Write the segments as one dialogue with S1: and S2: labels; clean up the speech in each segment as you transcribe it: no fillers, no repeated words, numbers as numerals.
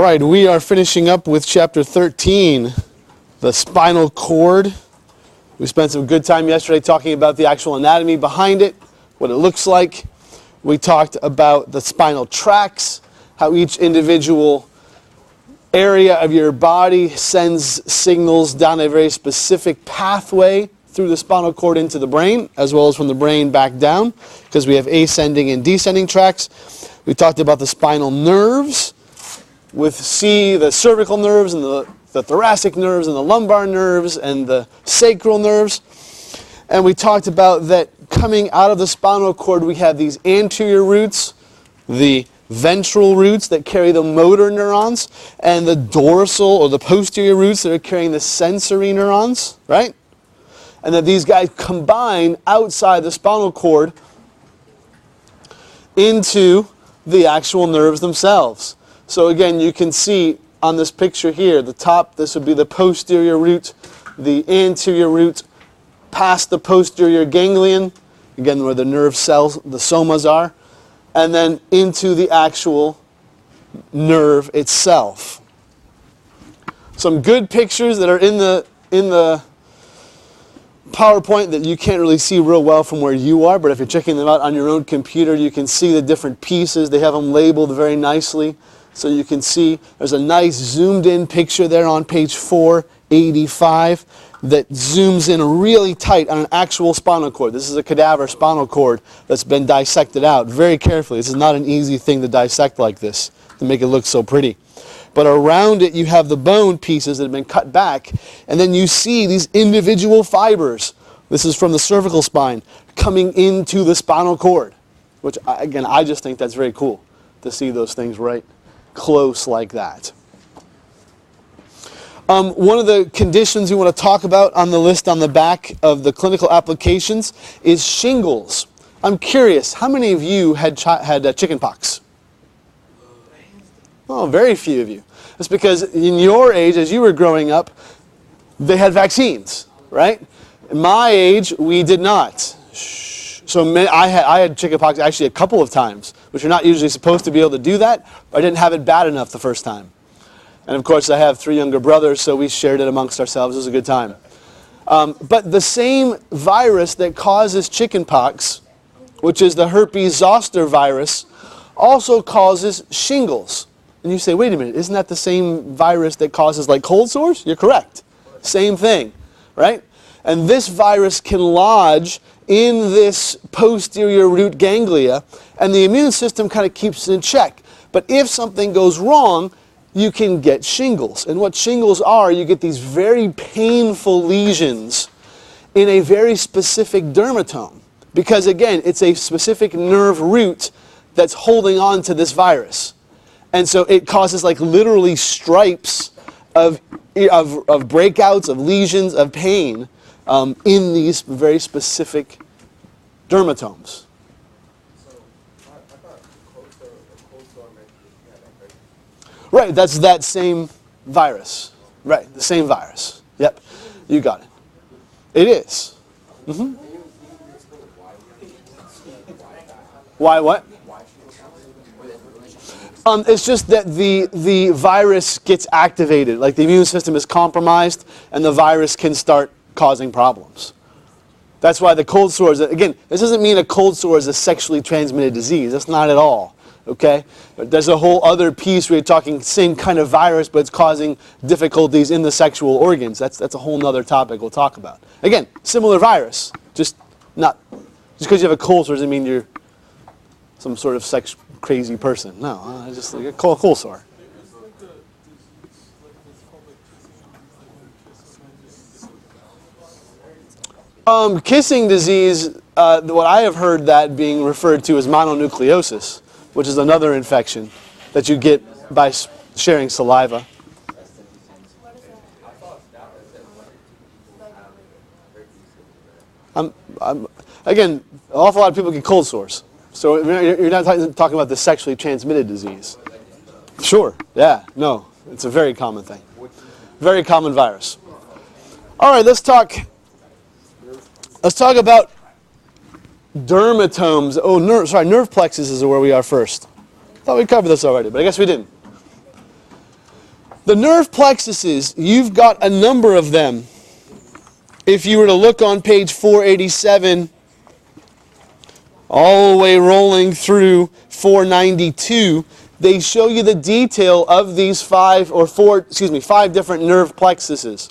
S1: All right, we are finishing up with chapter 13, the spinal cord. We spent some good time yesterday talking about the actual anatomy behind it, what it looks like. We talked about the spinal tracts, how each individual area of your body sends signals down a very specific pathway through the spinal cord into the brain, as well as from the brain back down, because we have ascending and descending tracts. We talked about the spinal nerves, with the cervical nerves and the thoracic nerves and the lumbar nerves and the sacral nerves. And we talked about that coming out of the spinal cord we have these anterior roots, the ventral roots that carry the motor neurons, and the dorsal or the posterior roots that are carrying the sensory neurons, right? And that these guys combine outside the spinal cord into the actual nerves themselves. So again, you can see on this picture here, the top, this would be the posterior root, the anterior root past the posterior ganglion, again where the nerve cells, the somas are, and then into the actual nerve itself. Some good pictures that are in the PowerPoint that you can't really see real well from where you are, but if you're checking them out on your own computer, you can see the different pieces. They have them labeled very nicely. So you can see there's a nice zoomed in picture there on page 485 that zooms in really tight on an actual spinal cord. This is a cadaver spinal cord that's been dissected out very carefully. This is not an easy thing to dissect like this to make it look so pretty. But around it you have the bone pieces that have been cut back, and then you see these individual fibers. This is from the cervical spine coming into the spinal cord, which again I just think that's very cool to see those things right close like that. One of the conditions we want to talk about on the list on the back of the clinical applications is shingles. I'm curious, how many of you had chicken pox? Oh, very few of you. That's because in your age, as you were growing up, they had vaccines, right? In my age, we did not. So I had chicken pox actually a couple of times, which you're not usually supposed to be able to do that, but I didn't have it bad enough the first time. And of course I have 3 younger brothers, so we shared it amongst ourselves. It was a good time. But the same virus that causes chicken pox, which is the herpes zoster virus, also causes shingles. And you say, wait a minute, isn't that the same virus that causes like cold sores? You're correct. Same thing, right? And this virus can lodge in this posterior root ganglia, and the immune system kind of keeps it in check. But if something goes wrong, you can get shingles. And what shingles are, you get these very painful lesions in a very specific dermatome. Because again, it's a specific nerve root that's holding on to this virus. And so it causes like literally stripes of breakouts, of lesions, of pain in these very specific dermatomes. Right, that's that same virus. Right, the same virus. Yep, you got it. It is. Mm-hmm. Why what? It's just that the virus gets activated, like the immune system is compromised and the virus can start causing problems. That's why the cold sores, again, this doesn't mean a cold sore is a sexually transmitted disease. That's not at all, okay? But there's a whole other piece where you're talking same kind of virus, but it's causing difficulties in the sexual organs. That's a whole other topic we'll talk about. Again, similar virus, just because you have a cold sore doesn't mean you're some sort of sex crazy person. No, just like a cold sore. Kissing disease, what I have heard that being referred to as mononucleosis, which is another infection that you get by sharing saliva. Again, an awful lot of people get cold sores. So you're not talking about the sexually transmitted disease. Sure, yeah, no, it's a very common thing. Very common virus. All right, let's talk about dermatomes. Oh, nerve plexuses is where we are first. Thought we covered this already, but I guess we didn't. The nerve plexuses, you've got a number of them. If you were to look on page 487, all the way rolling through 492, they show you the detail of these five different nerve plexuses.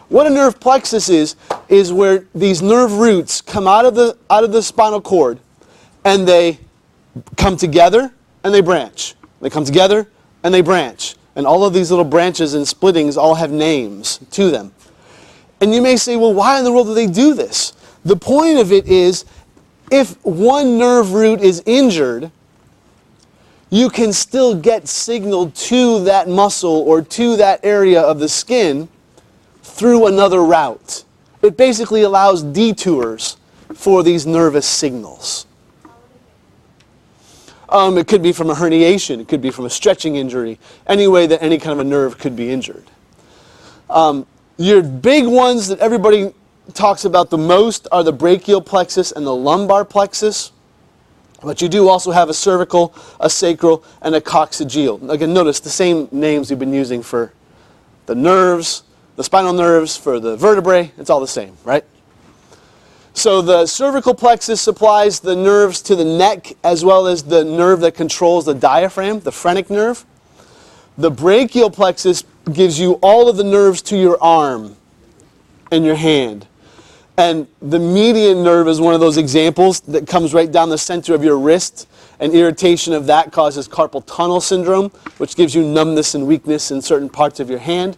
S1: What a nerve plexus is where these nerve roots come out of the spinal cord, and they come together and they branch. They come together and they branch. And all of these little branches and splittings all have names to them. And you may say, well, why in the world do they do this? The point of it is, if one nerve root is injured, you can still get signal to that muscle or to that area of the skin through another route. It basically allows detours for these nervous signals. It could be from a herniation, it could be from a stretching injury, any way that any kind of a nerve could be injured. Your big ones that everybody talks about the most are the brachial plexus and the lumbar plexus. But you do also have a cervical, a sacral, and a coccygeal. Again, notice the same names we've been using for the nerves, the spinal nerves, for the vertebrae. It's all the same, right? So the cervical plexus supplies the nerves to the neck, as well as the nerve that controls the diaphragm, the phrenic nerve. The brachial plexus gives you all of the nerves to your arm and your hand. And the median nerve is one of those examples that comes right down the center of your wrist, and irritation of that causes carpal tunnel syndrome, which gives you numbness and weakness in certain parts of your hand.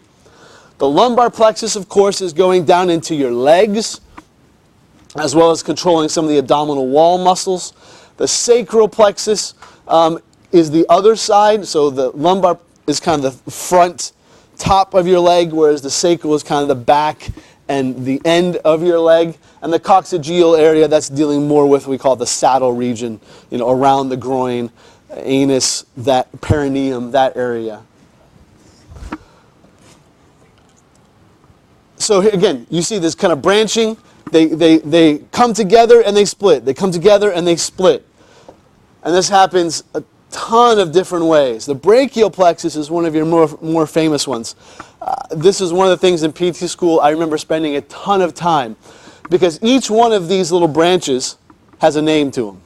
S1: The lumbar plexus, of course, is going down into your legs, as well as controlling some of the abdominal wall muscles. The sacral plexus is the other side, so the lumbar is kind of the front top of your leg, whereas the sacral is kind of the back and the end of your leg. And the coccygeal area, that's dealing more with what we call the saddle region, around the groin, anus, that perineum, that area. So again, you see this kind of branching. They come together and they split. They come together and they split. And this happens a ton of different ways. The brachial plexus is one of your more famous ones. This is one of the things in PT school I remember spending a ton of time, because each one of these little branches has a name to them.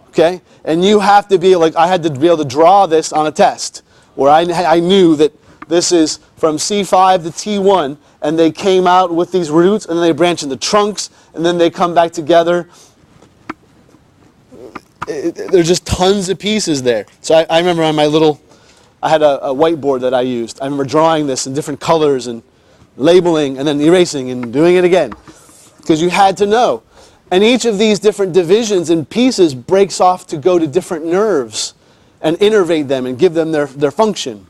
S1: Okay? And you have to be like, I had to be able to draw this on a test, where I knew that this is from C5 to T1, and they came out with these roots, and then they branch into trunks, and then they come back together. There's just tons of pieces there. So I remember on my I had a whiteboard that I used. I remember drawing this in different colors and labeling and then erasing and doing it again, because you had to know. And each of these different divisions and pieces breaks off to go to different nerves and innervate them and give them their function.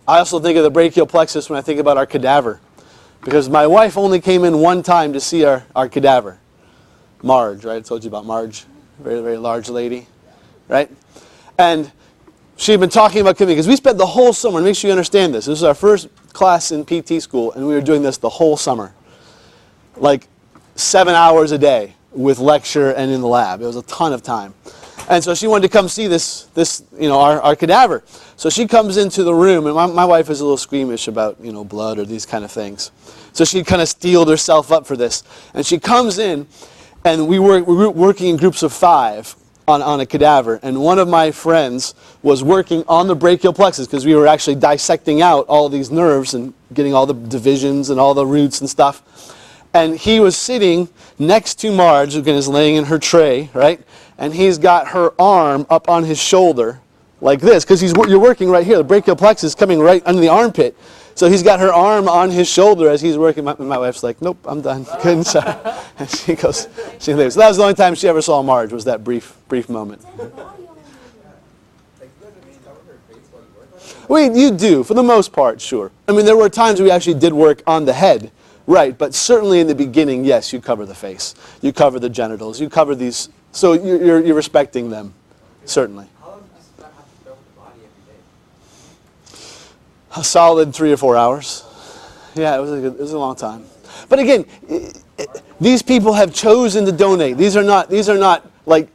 S1: I also think of the brachial plexus when I think about our cadaver, because my wife only came in one time to see our cadaver. Marge, right? I told you about Marge. Very, very large lady, right? And she had been talking about coming, because we spent the whole summer, and make sure you understand this. This was our first class in PT school, and we were doing this the whole summer. Like 7 hours a day with lecture and in the lab. It was a ton of time. And so she wanted to come see our cadaver. So she comes into the room, and my wife is a little squeamish about, blood or these kind of things. So she kind of steeled herself up for this. And she comes in, and we were working in groups of 5 on a cadaver. And one of my friends was working on the brachial plexus, because we were actually dissecting out all these nerves and getting all the divisions and all the roots and stuff. And he was sitting next to Marge, who is laying in her tray, right? And he's got her arm up on his shoulder like this, because you're working right here. The brachial plexus is coming right under the armpit. So he's got her arm on his shoulder as he's working. My wife's like, nope, I'm done. Couldn't sorry. And she goes, she leaves. So that was the only time she ever saw Marge, was that brief moment. You do, for the most part, sure. I mean, there were times we actually did work on the head, right? But certainly in the beginning, yes, you cover the face. You cover the genitals. You cover these. So you're respecting them, certainly.
S2: How long does that have to spend with the body every day?
S1: A solid 3 or 4 hours. Yeah, it was a long time. But again, these people have chosen to donate. These are not like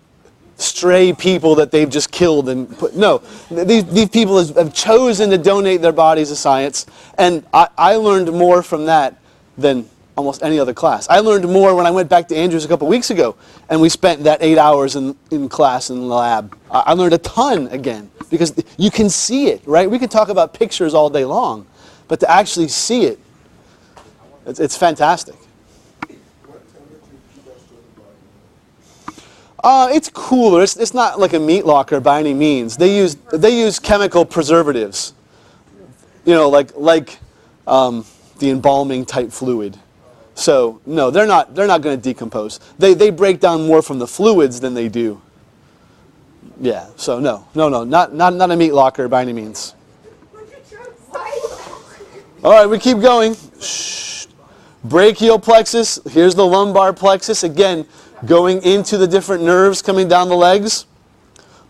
S1: stray people that they've just killed and put. No, these people have chosen to donate their bodies to science, and I learned more from that than almost any other class. I learned more when I went back to Andrews a couple weeks ago, and we spent that 8 hours in class in the lab. I learned a ton again, because you can see it, right? We can talk about pictures all day long, but to actually see it, it's fantastic. It's cooler. It's not like a meat locker by any means. They use chemical preservatives. You know, like the embalming type fluid. So no, they're not going to decompose. They break down more from the fluids than they do. Yeah. So no, not a meat locker by any means. All right, we keep going. Shh. Brachial plexus. Here's the lumbar plexus again. Going into the different nerves coming down the legs.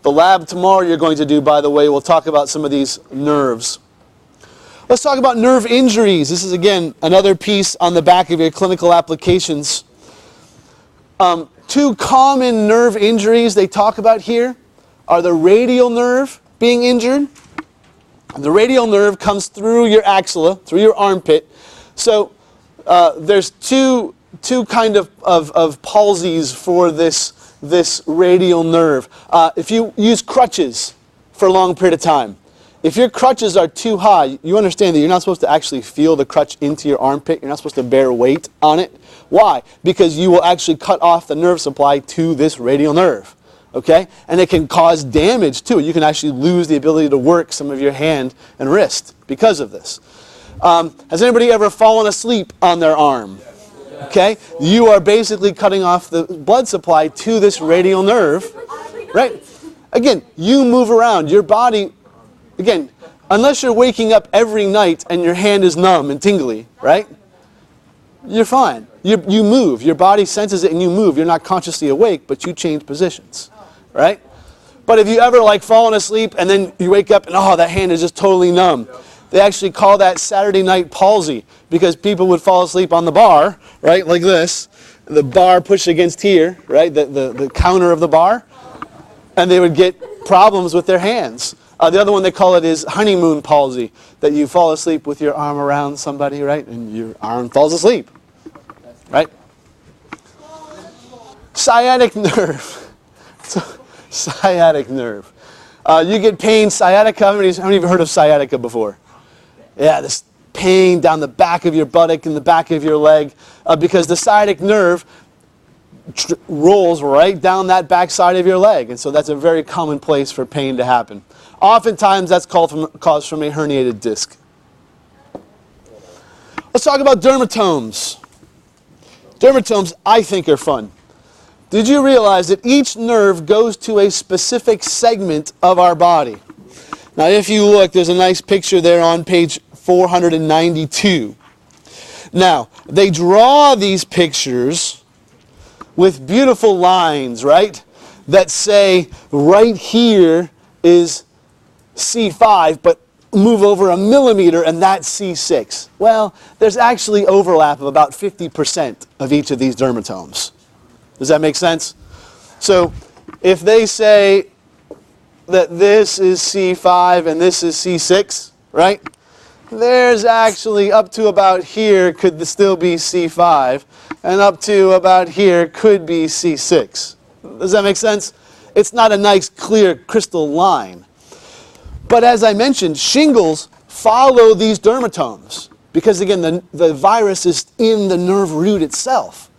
S1: The lab tomorrow you're going to do, by the way, we'll talk about some of these nerves. Let's talk about nerve injuries. This is, again, another piece on the back of your clinical applications. Two common nerve injuries they talk about here are the radial nerve being injured. The radial nerve comes through your axilla, through your armpit. So there's two kind of palsies for this radial nerve. If you use crutches for a long period of time, if your crutches are too high, you understand that you're not supposed to actually feel the crutch into your armpit. You're not supposed to bear weight on it. Why? Because you will actually cut off the nerve supply to this radial nerve. Okay? And it can cause damage too. You can actually lose the ability to work some of your hand and wrist because of this. Has anybody ever fallen asleep on their arm? Okay? You are basically cutting off the blood supply to this radial nerve. Right? Again, you move around. Your body, again, unless you're waking up every night and your hand is numb and tingly, right? You're fine. You move. Your body senses it and you move. You're not consciously awake, but you change positions. Right? But if you ever like fallen asleep and then you wake up and oh, that hand is just totally numb. They actually call that Saturday night palsy because people would fall asleep on the bar, right, like this. The bar pushed against here, right, the counter of the bar. And they would get problems with their hands. The other one they call it is honeymoon palsy, that you fall asleep with your arm around somebody, right, and your arm falls asleep, right? Sciatic nerve. Sciatic nerve. You get pain, sciatica. How many of you have heard of sciatica before? Yeah, this pain down the back of your buttock and the back of your leg because the sciatic nerve rolls right down that back side of your leg. And so that's a very common place for pain to happen. Oftentimes that's caused from a herniated disc. Let's talk about dermatomes. Dermatomes, I think, are fun. Did you realize that each nerve goes to a specific segment of our body? Now, if you look, there's a nice picture there on page 492. Now, they draw these pictures with beautiful lines, right? That say right here is C5, but move over a millimeter and that's C6. Well, there's actually overlap of about 50% of each of these dermatomes. Does that make sense? So if they say that this is C5 and this is C6, right? There's actually up to about here could still be C5, and up to about here could be C6. Does that make sense? It's not a nice, clear, crystal line. But as I mentioned, shingles follow these dermatomes because, again, the virus is in the nerve root itself.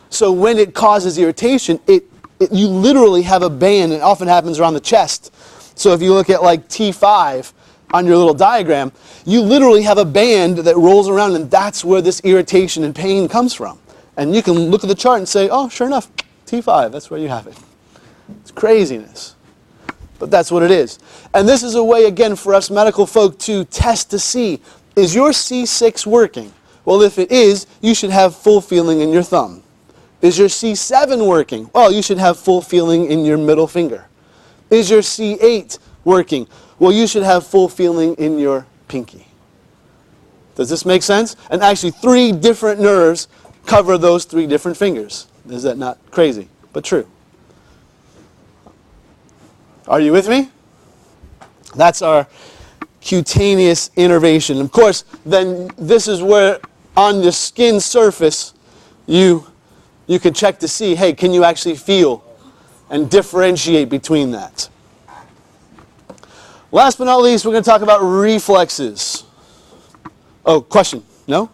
S1: So when it causes irritation, you literally have a band. It often happens around the chest. So if you look at like T5 on your little diagram, you literally have a band that rolls around, and that's where this irritation and pain comes from. And you can look at the chart and say, oh, sure enough, T5, that's where you have it. It's craziness. But that's what it is. And this is a way, again, for us medical folk to test to see, is your C6 working? Well, if it is, you should have full feeling in your thumb. Is your C7 working? Well, you should have full feeling in your middle finger. Is your C8 working? Well, you should have full feeling in your pinky. Does this make sense? And actually 3 different nerves cover those 3 different fingers. Is that not crazy, but true? Are you with me? That's our cutaneous innervation. Of course, then this is where on the skin surface you can check to see, hey, can you actually feel and differentiate between that? Last but not least, we're going to talk about reflexes. Oh, question? No?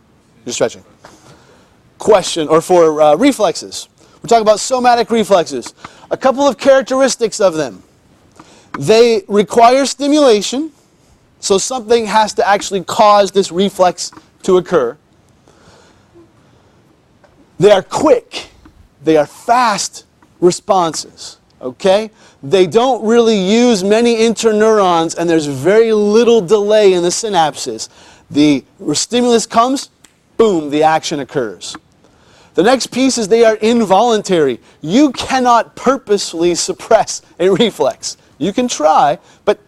S1: You're stretching. Question, or for reflexes. We're talking about somatic reflexes. A couple of characteristics of them. They require stimulation, so something has to actually cause this reflex to occur. They are quick. They are fast responses. Okay? They don't really use many interneurons, and there's very little delay in the synapses. The stimulus comes, boom, the action occurs. The next piece is they are involuntary. You cannot purposefully suppress a reflex. You can try, but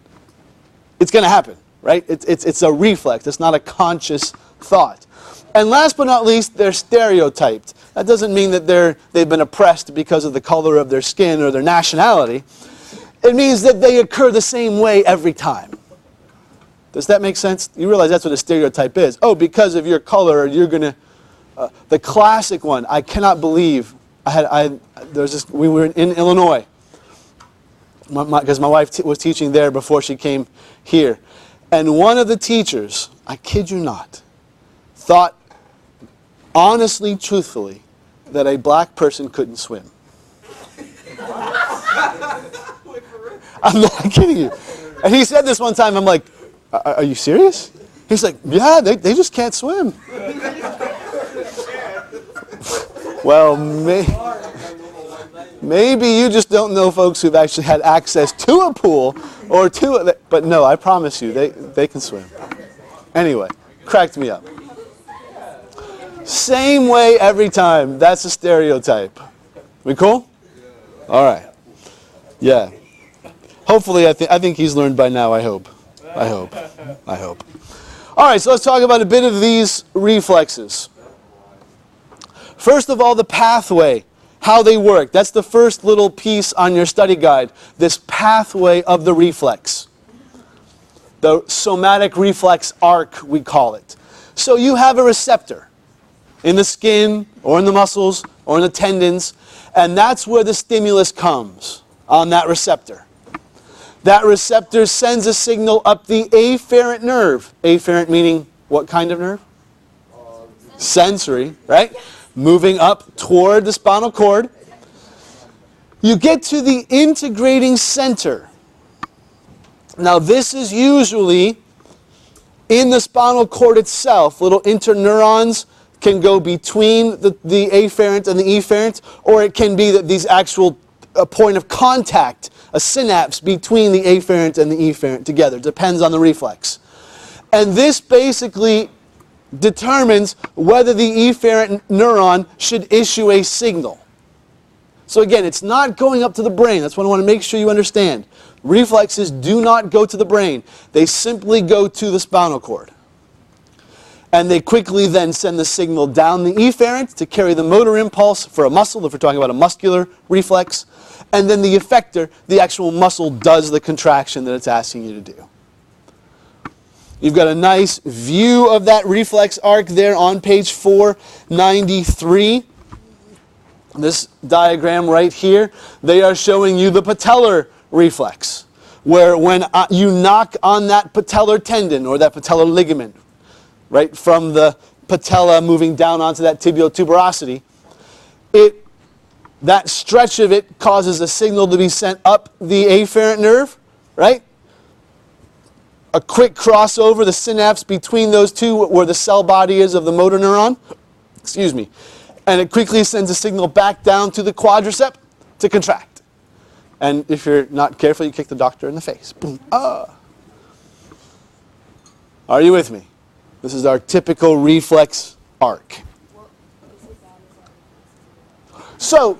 S1: it's going to happen, right? It's a reflex. It's not a conscious thought. And last but not least, they're stereotyped. That doesn't mean that they've been oppressed because of the color of their skin or their nationality. It means that they occur the same way every time. Does that make sense? You realize that's what a stereotype is. Oh, because of your color, you're going to... the classic one, I cannot believe, we were in Illinois, because my wife was teaching there before she came here. And one of the teachers, I kid you not, thought honestly, truthfully, that a black person couldn't swim. I'm not kidding you. And he said this one time, I'm like, are you serious? He's like, yeah, they just can't swim. Well, maybe you just don't know folks who've actually had access to a pool or but no, I promise you, they can swim. Anyway, cracked me up. Same way every time. That's a stereotype. We cool? All right. Yeah. Hopefully, I think he's learned by now, I hope. I hope. All right, so let's talk about a bit of these reflexes. First of all, the pathway, how they work. That's the first little piece on your study guide, this pathway of the reflex. The somatic reflex arc, we call it. So you have a receptor in the skin or in the muscles or in the tendons, and that's where the stimulus comes, on that receptor. That receptor sends a signal up the afferent nerve. Afferent meaning what kind of nerve? Sensory, right? Moving up toward the spinal cord. You get to the integrating center. Now this is usually in the spinal cord itself. Little interneurons can go between the afferent and the efferent, or it can be that these actual a point of contact, a synapse between the afferent and the efferent together. Depends on the reflex. And this basically determines whether the efferent neuron should issue a signal. So again, it's not going up to the brain. That's what I want to make sure you understand. Reflexes do not go to the brain. They simply go to the spinal cord. And they quickly then send the signal down the efferent to carry the motor impulse for a muscle, if we're talking about a muscular reflex. And then the effector, the actual muscle, does the contraction that it's asking you to do. You've got a nice view of that reflex arc there on page 493. This diagram right here, they are showing you the patellar reflex, where when you knock on that patellar tendon or that patellar ligament, right, from the patella moving down onto that tibial tuberosity, that stretch of it causes a signal to be sent up the afferent nerve, right? A quick crossover, the synapse between those two, where the cell body is of the motor neuron, excuse me, and it quickly sends a signal back down to the quadricep to contract. And if you're not careful, you kick the doctor in the face. Boom. Ah. Are you with me? This is our typical reflex arc. So,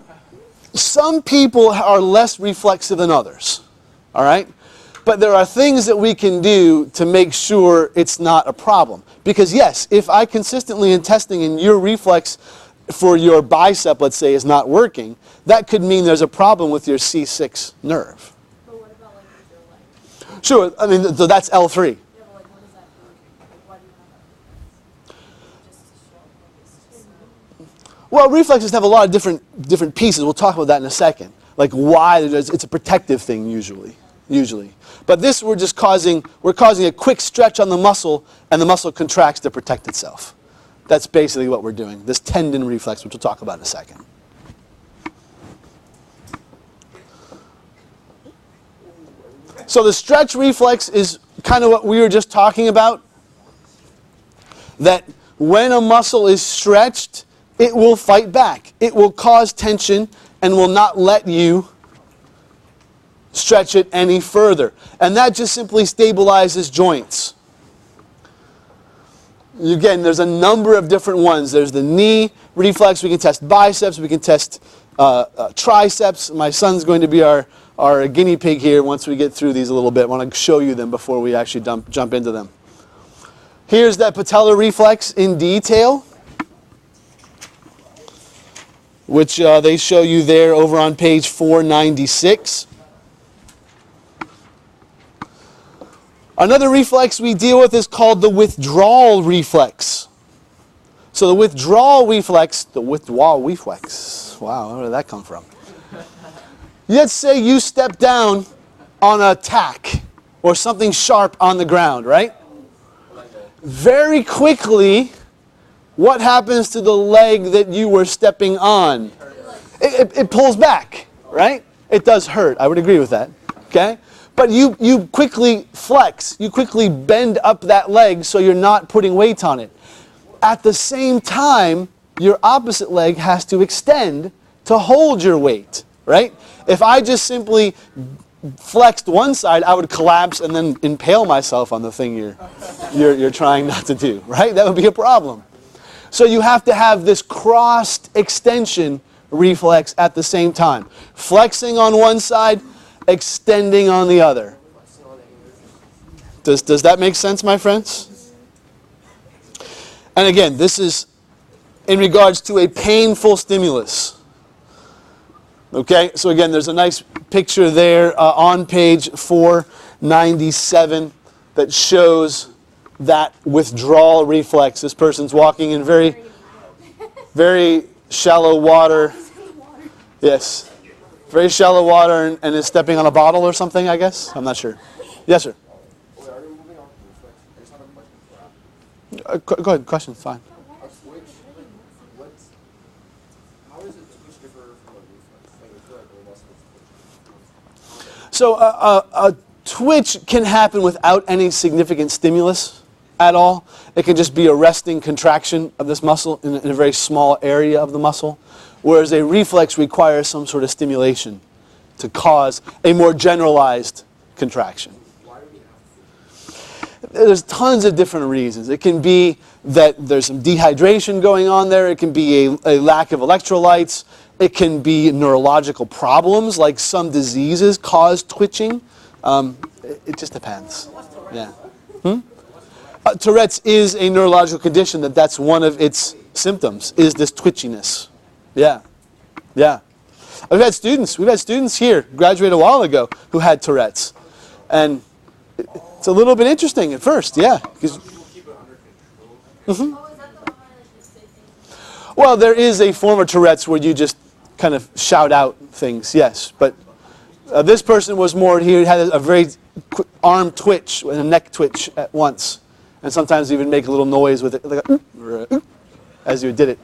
S1: some people are less reflexive than others, all right? But there are things that we can do to make sure it's not a problem. Because yes, if I consistently in testing and your reflex for your bicep, let's say, is not working, that could mean there's a problem with your C6 nerve.
S3: But what about
S1: Sure, I mean, so that's L3.
S3: Yeah, but like, what does that do? Like, why do you have that? Just to show like it's
S1: Well, reflexes have a lot of different pieces. We'll talk about that in a second. Like why it's a protective thing usually. But this we're causing a quick stretch on the muscle, and the muscle contracts to protect itself. That's basically what we're doing. This tendon reflex, which we'll talk about in a second. So the stretch reflex is kind of what we were just talking about. That when a muscle is stretched, it will fight back. It will cause tension and will not let you stretch it any further. And that just simply stabilizes joints. Again, there's a number of different ones. There's the knee reflex. We can test biceps. We can test triceps. My son's going to be our guinea pig here once we get through these a little bit. I want to show you them before we actually jump into them. Here's that patellar reflex in detail, which they show you there over on page 496. Another reflex we deal with is called the withdrawal reflex. So the withdrawal reflex, wow, where did that come from? Let's say you step down on a tack or something sharp on the ground, right? Very quickly, what happens to the leg that you were stepping on? It pulls back, right? It does hurt. I would agree with that. Okay? But you quickly flex. You quickly bend up that leg so you're not putting weight on it. At the same time, your opposite leg has to extend to hold your weight, right? If I just simply flexed one side, I would collapse and then impale myself on the thing you're trying not to do, right? That would be a problem. So you have to have this crossed extension reflex at the same time. Flexing on one side, extending on the other. Does that make sense, my friends? And again, this is in regards to a painful stimulus. Okay, so again, there's a nice picture there on page 497 that shows that withdrawal reflex. This person's walking in very, very shallow water. Yes. Very shallow water and is stepping on a bottle or something, I guess? I'm not sure. Yes, sir. Go ahead, question, fine. So a twitch can happen without any significant stimulus at all. It can just be a resting contraction of this muscle in a very small area of the muscle, whereas a reflex requires some sort of stimulation to cause a more generalized contraction. There's tons of different reasons. It can be that there's some dehydration going on there. It can be a lack of electrolytes. It can be neurological problems, like some diseases cause twitching. It just depends. Yeah. Tourette's is a neurological condition that's one of its symptoms, is this twitchiness. Yeah. Yeah. We've had students here, graduated a while ago, who had Tourette's. And it's a little bit interesting at first, yeah. Well, there is a form of Tourette's where you just kind of shout out things, yes. But this person was more, he had a very arm twitch and a neck twitch at once. And sometimes even make a little noise with it, like a, as you did it.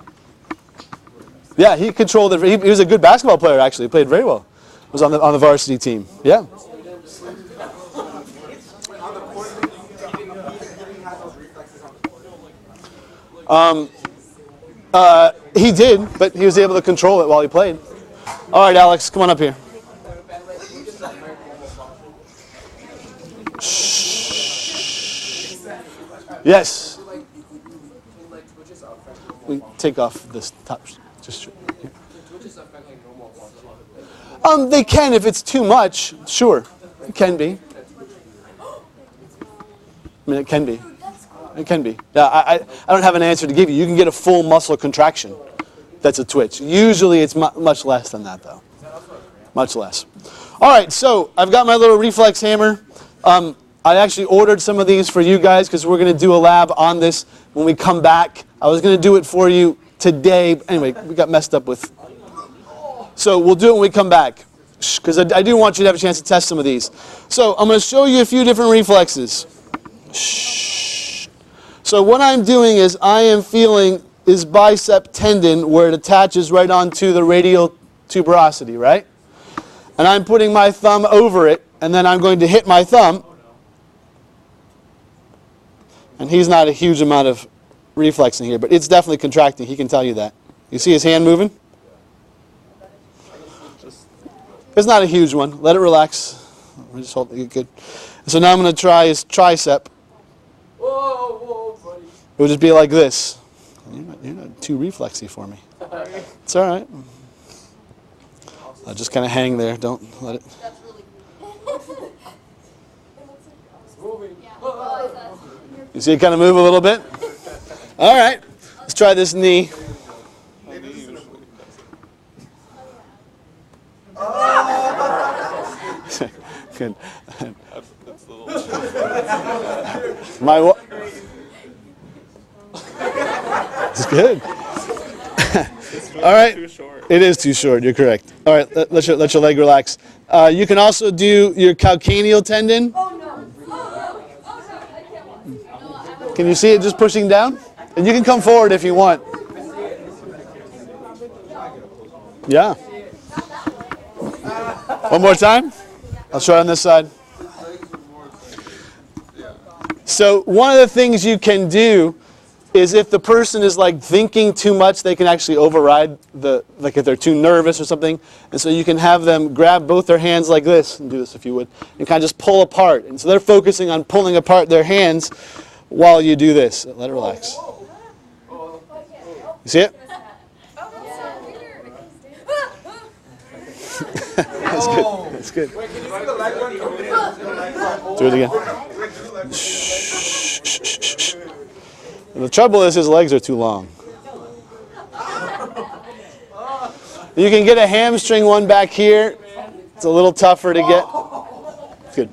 S1: Yeah, he controlled it. He was a good basketball player, actually. He played very well. Was on the varsity team. Yeah. He did, but he was able to control it while he played. All right, Alex, come on up here. Shh. Yes. We take off this top. Just. They can if it's too much. Sure, it can be. I mean, it can be. It can be. Yeah, I don't have an answer to give you. You can get a full muscle contraction. That's a twitch. Usually it's much less than that, though. Much less. All right, so I've got my little reflex hammer. I actually ordered some of these for you guys because we're going to do a lab on this when we come back. I was going to do it for you today. Anyway, we got messed up with. So we'll do it when we come back because I do want you to have a chance to test some of these. So I'm going to show you a few different reflexes. So what I'm doing is I am feeling this bicep tendon where it attaches right onto the radial tuberosity, right? And I'm putting my thumb over it, and then I'm going to hit my thumb. And he's not a huge amount of reflex in here, but it's definitely contracting. He can tell you that. You see his hand moving? It's not a huge one. Let it relax. Just hold it good. So now I'm going to try his tricep.
S2: Whoa, buddy.
S1: It would just be like this. You're not too reflexy for me. It's all right. I'll just kind of hang there. Don't let it.
S3: That's really cool.
S2: Moving.
S1: You see it kind of move a little bit? All right. Let's try this knee. Good. It's good. All right. It is too short. You're correct. All right. Let your leg relax. You can also do your calcaneal tendon.
S3: Oh no. Oh no, I can't watch. No,
S1: Can you see it just pushing down? And you can come forward if you want. Yeah. One more time. I'll try on this side. So one of the things you can do is if the person is like thinking too much, they can actually override like if they're too nervous or something. And so you can have them grab both their hands like this, and do this if you would, and kind of just pull apart. And so they're focusing on pulling apart their hands while you do this. Let it relax. You see it? That's good. That's good. Do it again. And the trouble is his legs are too long. You can get a hamstring one back here. It's a little tougher to get. Good.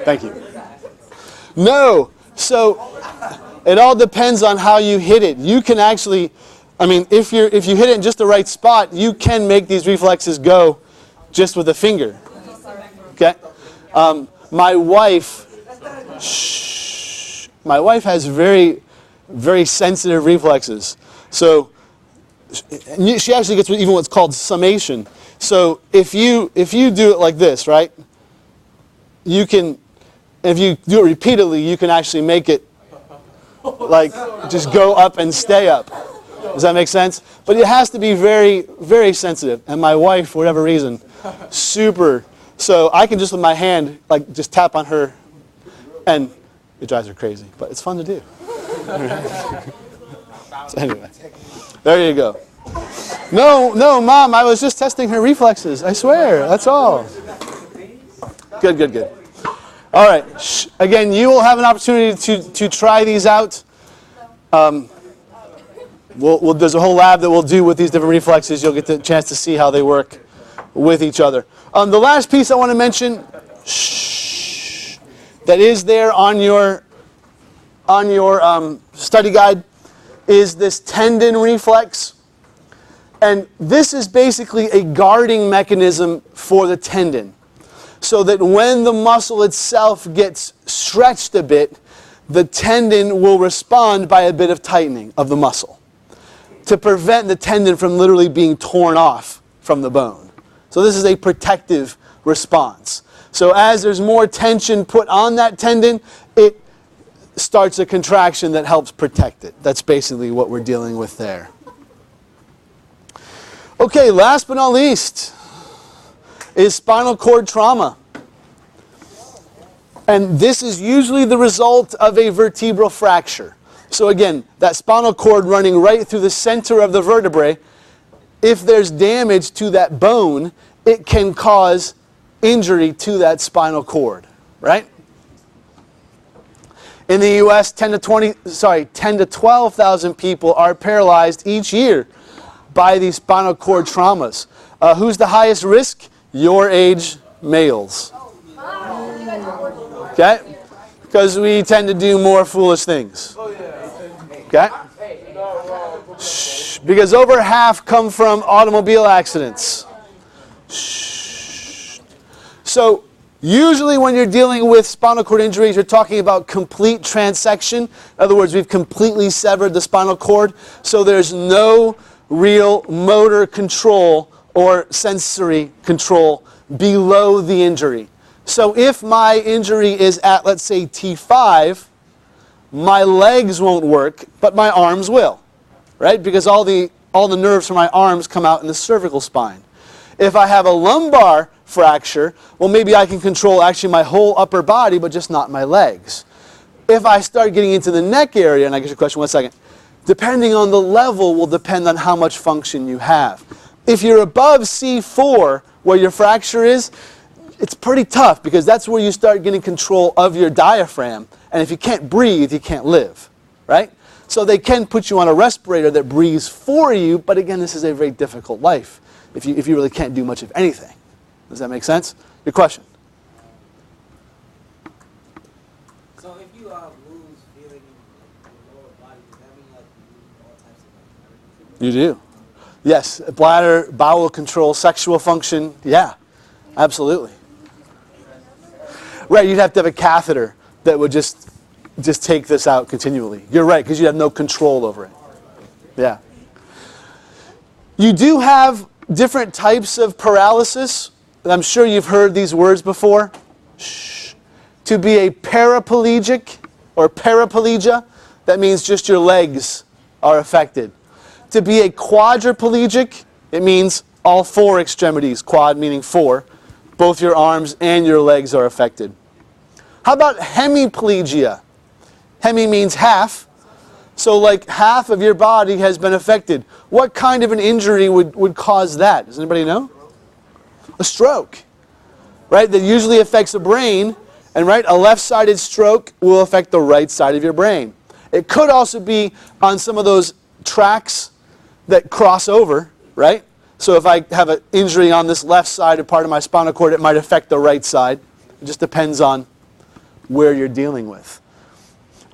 S1: Thank you. No. So it all depends on how you hit it. You can actually, I mean, if you hit it in just the right spot, you can make these reflexes go just with a finger. Okay? My wife has very, very sensitive reflexes. So she actually gets even what's called summation. So if you do it like this, right? You can, if you do it repeatedly, you can actually make it like just go up and stay up. Does that make sense? But it has to be very, very sensitive. And my wife, for whatever reason, super. So I can just with my hand, like just tap on her, and it drives her crazy. But it's fun to do. So anyway, there you go. No, Mom, I was just testing her reflexes. I swear, that's all. Good, good, good. All right. Again, you will have an opportunity to try these out. There's a whole lab that we'll do with these different reflexes. You'll get the chance to see how they work with each other. The last piece I want to mention that is there on your study guide is this tendon reflex. And this is basically a guarding mechanism for the tendon, so that when the muscle itself gets stretched a bit, the tendon will respond by a bit of tightening of the muscle to prevent the tendon from literally being torn off from the bone. So this is a protective response. So as there's more tension put on that tendon, it starts a contraction that helps protect it. That's basically what we're dealing with there. Okay, last but not least is spinal cord trauma. And this is usually the result of a vertebral fracture. So again, that spinal cord running right through the center of the vertebrae, if there's damage to that bone, it can cause injury to that spinal cord, right? In the US, 10 to 12,000 people are paralyzed each year by these spinal cord traumas. Who's the highest risk? Your age Males. Okay? Because we tend to do more foolish things. Okay? Shh. Because over half come from automobile accidents. Shh. So, usually when you're dealing with spinal cord injuries, you're talking about complete transection. In other words, we've completely severed the spinal cord, so there's no real motor control or sensory control below the injury. So if my injury is at, let's say, T5, my legs won't work, but my arms will, right? Because all the nerves from my arms come out in the cervical spine. If I have a lumbar fracture, well, maybe I can control actually my whole upper body, but just not my legs. If I start getting into the neck area, and I get your question, 1 second, depending on the level will depend on how much function you have. If you're above C4, where your fracture is, it's pretty tough because that's where you start getting control of your diaphragm. And if you can't breathe, you can't live, right? So they can put you on a respirator that breathes for you, but again, this is a very difficult life if you really can't do much of anything. Does that make sense? Your question?
S2: So if you lose feeling in your lower body, does that mean like you lose all types of
S1: You do. Yes, bladder, bowel control, sexual function, yeah, absolutely. Right, you'd have to have a catheter that would just take this out continually. You're right, because you have no control over it. Yeah. You do have different types of paralysis. I'm sure you've heard these words before. Shh. To be a paraplegic or paraplegia, that means just your legs are affected. To be a quadriplegic, it means all four extremities, quad meaning four. Both your arms and your legs are affected. How about hemiplegia? Hemi means half. So like half of your body has been affected. What kind of an injury would cause that? Does anybody know? A stroke, right? That usually affects the brain. And right, a left-sided stroke will affect the right side of your brain. It could also be on some of those tracks that cross over, right? So if I have an injury on this left side of part of my spinal cord, it might affect the right side. It just depends on where you're dealing with.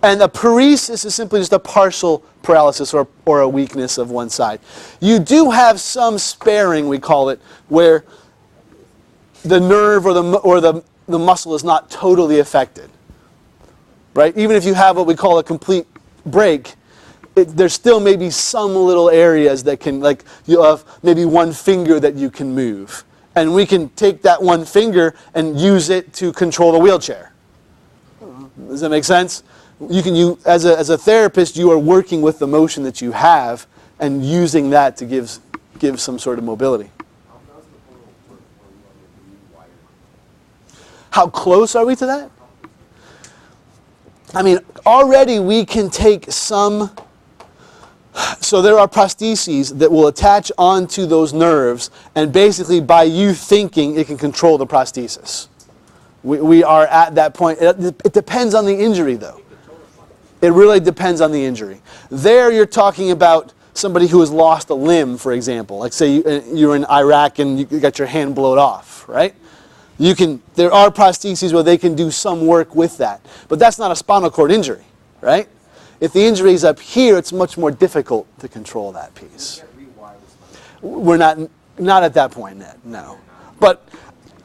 S1: And a paresis is simply just a partial paralysis or a weakness of one side. You do have some sparing, we call it, where the nerve or the muscle is not totally affected. Right? Even if you have what we call a complete break, there's still maybe some little areas that can, like you have maybe one finger that you can move. And we can take that one finger and use it to control the wheelchair. Does that make sense? As a therapist, you are working with the motion that you have and using that to give some sort of mobility. How close are we to that? I mean, already we can take some. So there are prostheses that will attach onto those nerves, and basically by you thinking, it can control the prosthesis. We are at that point. It depends on the injury, though. It really depends on the injury. There you're talking about somebody who has lost a limb, for example. Like say you're in Iraq and you got your hand blown off, right? There are prostheses where they can do some work with that. But that's not a spinal cord injury, right? If the injury is up here, it's much more difficult to control that piece. We're not at that point yet, no. But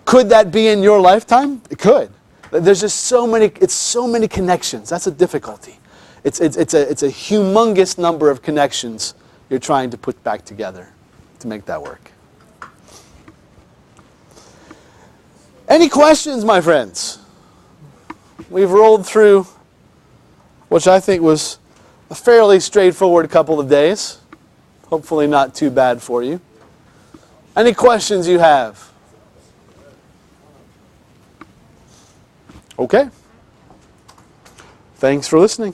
S1: could that be in your lifetime? It could. There's just so many connections. That's a difficulty. It's a humongous number of connections you're trying to put back together to make that work. Any questions, my friends? We've rolled through, which I think was a fairly straightforward couple of days. Hopefully not too bad for you. Any questions you have? Okay. Thanks for listening.